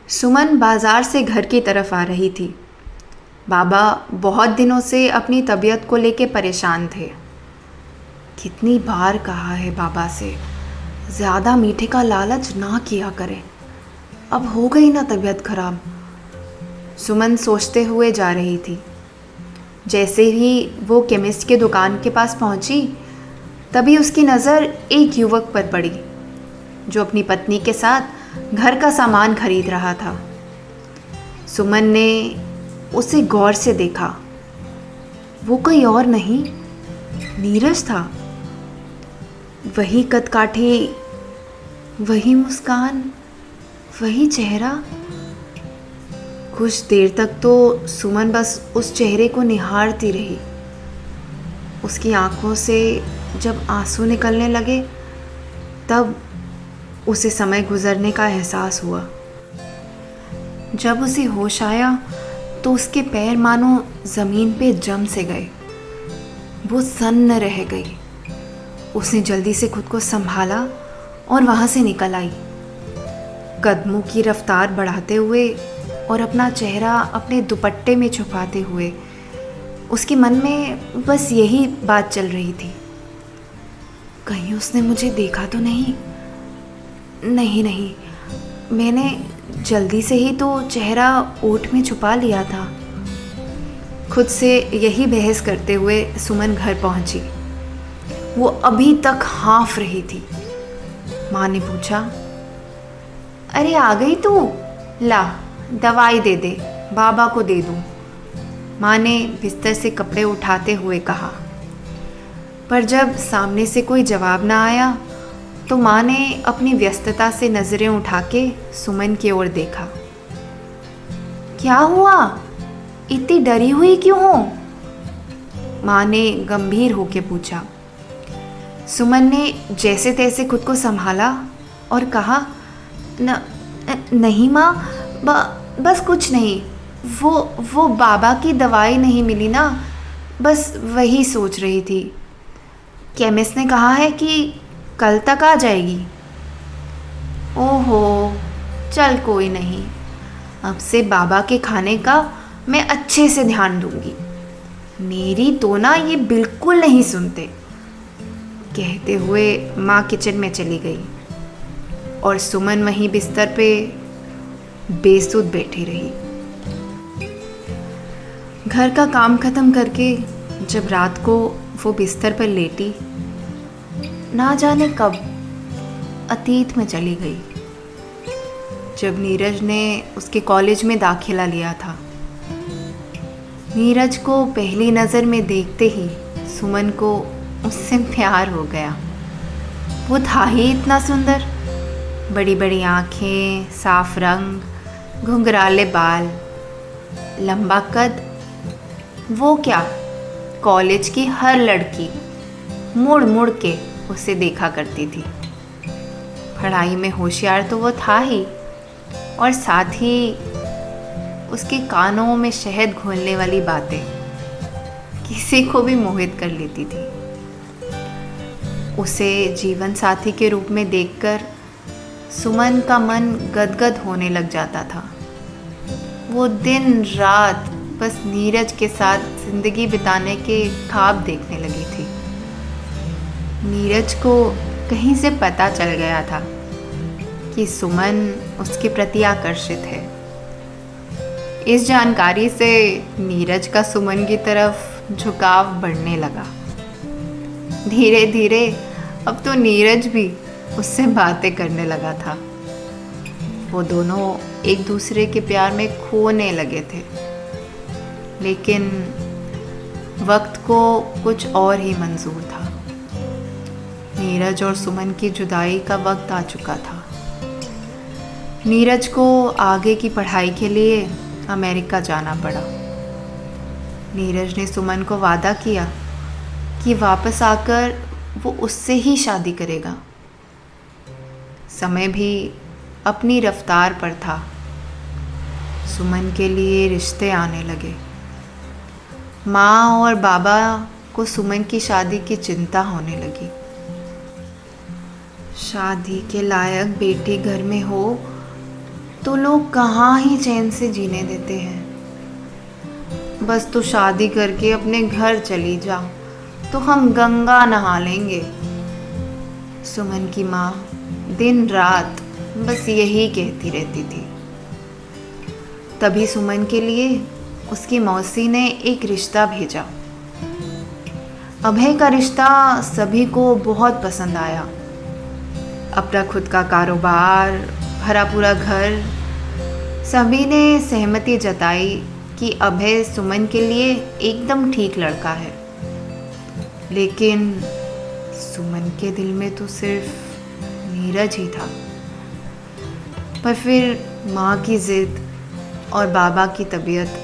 सुमन बाजार से घर की तरफ आ रही थी। बाबा बहुत दिनों से अपनी तबीयत को लेके परेशान थे। कितनी बार कहा है बाबा से ज़्यादा मीठे का लालच ना किया करें। अब हो गई ना तबीयत खराब। सुमन सोचते हुए जा रही थी। जैसे ही वो केमिस्ट के दुकान के पास पहुंची, तभी उसकी नज़र एक युवक पर पड़ी जो अपनी पत्नी के साथ घर का सामान खरीद रहा था। सुमन ने उसे गौर से देखा। वो कोई और नहीं, नीरज था। वही कदकाठी, वही मुस्कान, वही चेहरा। कुछ देर तक तो सुमन बस उस चेहरे को निहारती रही। उसकी आंखों से जब आंसू निकलने लगे, तब उसे समय गुजरने का एहसास हुआ। जब उसे होश आया तो उसके पैर मानो ज़मीन पे जम से गए। वो सन्न रह गई। उसने जल्दी से खुद को संभाला और वहाँ से निकल आई, कदमों की रफ्तार बढ़ाते हुए और अपना चेहरा अपने दुपट्टे में छुपाते हुए। उसके मन में बस यही बात चल रही थी, कहीं उसने मुझे देखा तो नहीं। नहीं, मैंने जल्दी से ही तो चेहरा ओट में छुपा लिया था। खुद से यही बहस करते हुए सुमन घर पहुंची। वो अभी तक हाँफ रही थी। माँ ने पूछा, अरे आ गई तू? ला दवाई दे दे, बाबा को दे दूँ। माँ ने बिस्तर से कपड़े उठाते हुए कहा। पर जब सामने से कोई जवाब ना आया तो माँ ने अपनी व्यस्तता से नज़रें उठा के सुमन की ओर देखा। क्या हुआ? इतनी डरी हुई क्यों हो? माँ ने गंभीर होकर पूछा। सुमन ने जैसे तैसे खुद को संभाला और कहा, नहीं माँ, बस कुछ नहीं। वो बाबा की दवाई नहीं मिली ना, बस वही सोच रही थी। केमिस्ट ने कहा है कि कल तक आ जाएगी। ओहो, चल कोई नहीं, अब से बाबा के खाने का मैं अच्छे से ध्यान दूंगी। मेरी तो ना ये बिल्कुल नहीं सुनते। कहते हुए माँ किचन में चली गई और सुमन वहीं बिस्तर पे बेसुध बैठी रही। घर का काम खत्म करके जब रात को वो बिस्तर पर लेटी, ना जाने कब अतीत में चली गई, जब नीरज ने उसके कॉलेज में दाखिला लिया था। नीरज को पहली नज़र में देखते ही सुमन को उससे प्यार हो गया। वो था ही इतना सुंदर, बड़ी बड़ी आँखें, साफ रंग, घुंघराले बाल, लंबा कद। वो क्या, कॉलेज की हर लड़की मुड़ मुड़ के उसे देखा करती थी। पढ़ाई में होशियार तो वो था ही, और साथ ही उसके कानों में शहद घोलने वाली बातें किसी को भी मोहित कर लेती थी। उसे जीवन साथी के रूप में देखकर सुमन का मन गदगद होने लग जाता था। वो दिन रात बस नीरज के साथ जिंदगी बिताने के ख्वाब देखने लगी थी। नीरज को कहीं से पता चल गया था कि सुमन उसके प्रति आकर्षित है। इस जानकारी से नीरज का सुमन की तरफ झुकाव बढ़ने लगा। धीरे धीरे अब तो नीरज भी उससे बातें करने लगा था। वो दोनों एक दूसरे के प्यार में खोने लगे थे, लेकिन वक्त को कुछ और ही मंजूर था। नीरज और सुमन की जुदाई का वक्त आ चुका था। नीरज को आगे की पढ़ाई के लिए अमेरिका जाना पड़ा। नीरज ने सुमन को वादा किया कि वापस आकर वो उससे ही शादी करेगा। समय भी अपनी रफ्तार पर था। सुमन के लिए रिश्ते आने लगे। माँ और बाबा को सुमन की शादी की चिंता होने लगी। शादी के लायक बेटी घर में हो तो लोग कहाँ ही चैन से जीने देते हैं। बस तू शादी करके अपने घर चली जा तो हम गंगा नहा लेंगे। सुमन की माँ दिन रात बस यही कहती रहती थी। तभी सुमन के लिए उसकी मौसी ने एक रिश्ता भेजा। अभय का रिश्ता सभी को बहुत पसंद आया। अपना खुद का कारोबार, भरा पूरा घर, सभी ने सहमति जताई कि अभय सुमन के लिए एकदम ठीक लड़का है। लेकिन सुमन के दिल में तो सिर्फ नीरज ही था। पर फिर माँ की ज़िद और बाबा की तबीयत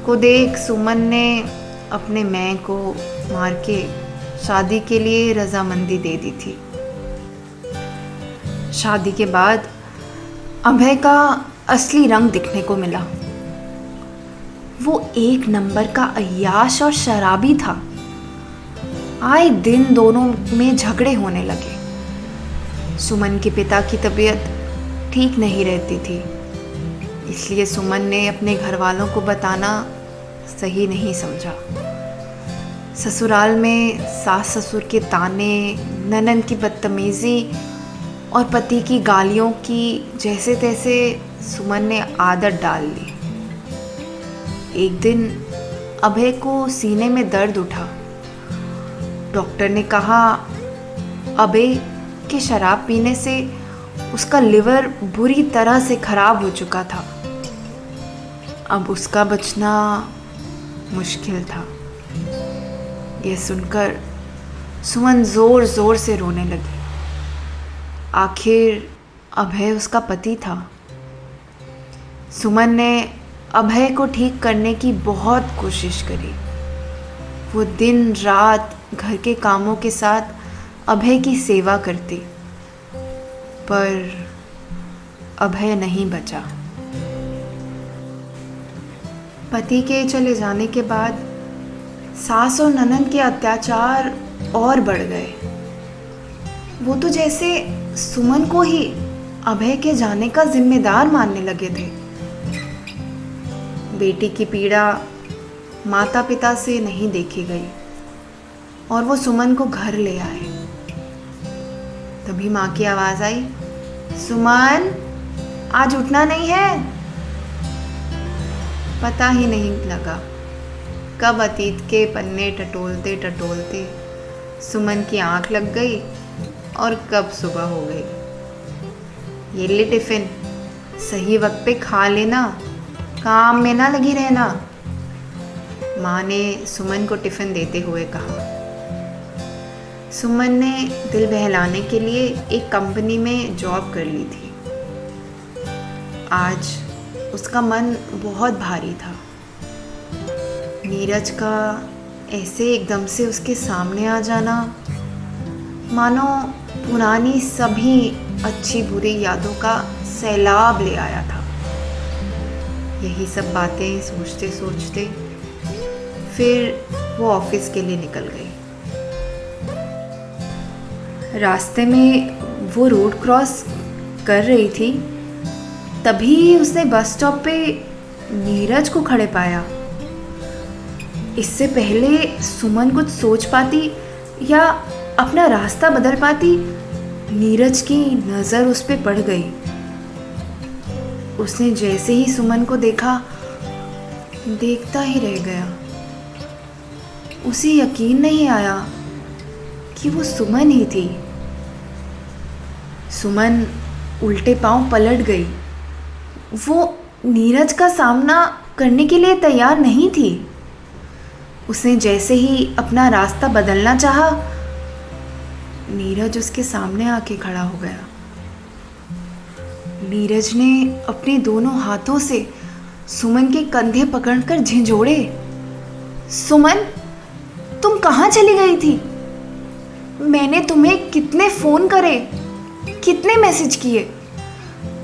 को देख सुमन ने अपने मैं को मार के शादी के लिए रजामंदी दे दी थी। शादी के बाद अभय का असली रंग दिखने को मिला। वो एक नंबर का अय्याश और शराबी था। आए दिन दोनों में झगड़े होने लगे। सुमन के पिता की तबीयत ठीक नहीं रहती थी, इसलिए सुमन ने अपने घर वालों को बताना सही नहीं समझा। ससुराल में सास ससुर के ताने, ननद की बदतमीज़ी और पति की गालियों की जैसे तैसे सुमन ने आदत डाल ली। एक दिन अभय को सीने में दर्द उठा। डॉक्टर ने कहा अभय के शराब पीने से उसका लिवर बुरी तरह से खराब हो चुका था। अब उसका बचना मुश्किल था। यह सुनकर सुमन ज़ोर ज़ोर से रोने लगी। आखिर अभय उसका पति था। सुमन ने अभय को ठीक करने की बहुत कोशिश करी। वो दिन रात घर के कामों के साथ अभय की सेवा करती, पर अभय नहीं बचा। पति के चले जाने के बाद सास और ननद के अत्याचार और बढ़ गए। वो तो जैसे सुमन को ही अभय के जाने का जिम्मेदार मानने लगे थे। बेटी की पीड़ा माता पिता से नहीं देखी गई और वो सुमन को घर ले आए। तभी माँ की आवाज़ आई, सुमन आज उठना नहीं है। पता ही नहीं लगा कब अतीत के पन्ने टटोलते टटोलते सुमन की आंख लग गई और कब सुबह हो गई। ये ले टिफ़िन, सही वक्त पे खा लेना, काम में ना लगी रहना। माँ ने सुमन को टिफ़िन देते हुए कहा। सुमन ने दिल बहलाने के लिए एक कंपनी में जॉब कर ली थी। आज उसका मन बहुत भारी था। नीरज का ऐसे एकदम से उसके सामने आ जाना मानो पुरानी सभी अच्छी बुरी यादों का सैलाब ले आया था। यही सब बातें सोचते सोचते फिर वो ऑफिस के लिए निकल गई। रास्ते में वो रोड क्रॉस कर रही थी, तभी उसने बस स्टॉप पे नीरज को खड़े पाया। इससे पहले सुमन कुछ सोच पाती या अपना रास्ता बदल पाती, नीरज की नज़र उस पे पड़ गई। उसने जैसे ही सुमन को देखा, देखता ही रह गया। उसे यकीन नहीं आया कि वो सुमन ही थी। सुमन उल्टे पांव पलट गई। वो नीरज का सामना करने के लिए तैयार नहीं थी। उसने जैसे ही अपना रास्ता बदलना चाहा, नीरज उसके सामने आके खड़ा हो गया। नीरज ने अपने दोनों हाथों से सुमन के कंधे पकड़कर झिंझोड़े। सुमन, तुम कहाँ चली गई थी? मैंने तुम्हें कितने फ़ोन करे, कितने मैसेज किए,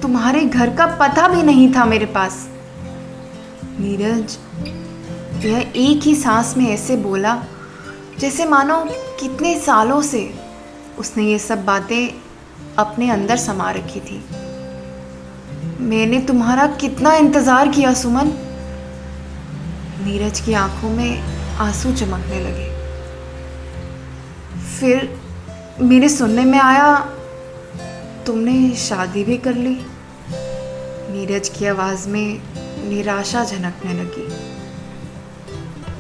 तुम्हारे घर का पता भी नहीं था मेरे पास। नीरज यह एक ही सांस में ऐसे बोला जैसे मानो कितने सालों से उसने ये सब बातें अपने अंदर समा रखी थी। मैंने तुम्हारा कितना इंतज़ार किया सुमन। नीरज की आंखों में आंसू चमकने लगे। फिर मेरे सुनने में आया तुमने शादी भी कर ली। नीरज की आवाज़ में निराशा झनकने लगी।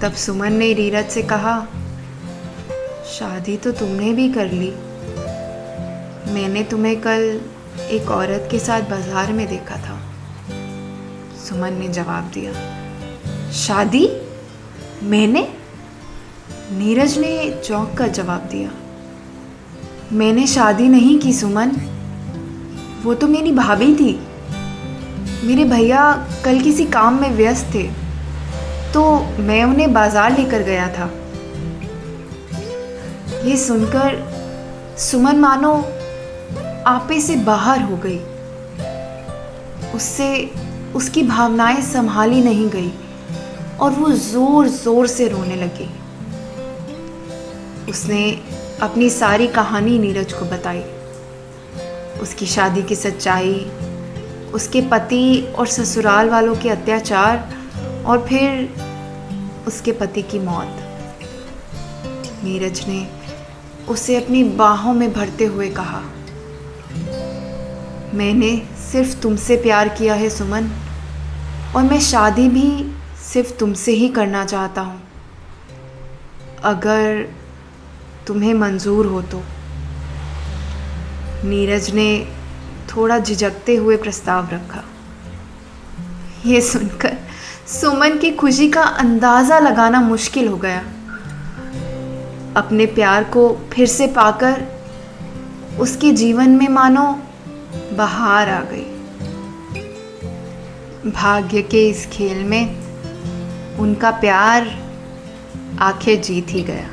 तब सुमन ने नीरज से कहा, शादी तो तुमने भी कर ली। मैंने तुम्हें कल एक औरत के साथ बाजार में देखा था। सुमन ने जवाब दिया। शादी? मैंने? नीरज ने चौंक कर जवाब दिया। मैंने शादी नहीं की सुमन, वो तो मेरी भाभी थी। मेरे भैया कल किसी काम में व्यस्त थे तो मैं उन्हें बाजार लेकर गया था। ये सुनकर सुमन मानो आपे से बाहर हो गई। उससे उसकी भावनाएं संभाली नहीं गई और वो जोर जोर से रोने लगी। उसने अपनी सारी कहानी नीरज को बताई। उसकी शादी की सच्चाई, उसके पति और ससुराल वालों के अत्याचार और फिर उसके पति की मौत। नीरज ने उसे अपनी बाहों में भरते हुए कहा, मैंने सिर्फ तुमसे प्यार किया है सुमन, और मैं शादी भी सिर्फ तुमसे ही करना चाहता हूँ, अगर तुम्हें मंजूर हो तो। नीरज ने थोड़ा झिझकते हुए प्रस्ताव रखा। ये सुनकर सुमन की खुशी का अंदाज़ा लगाना मुश्किल हो गया। अपने प्यार को फिर से पाकर उसके जीवन में मानो बहार आ गई। भाग्य के इस खेल में उनका प्यार आखिर जीत ही गया।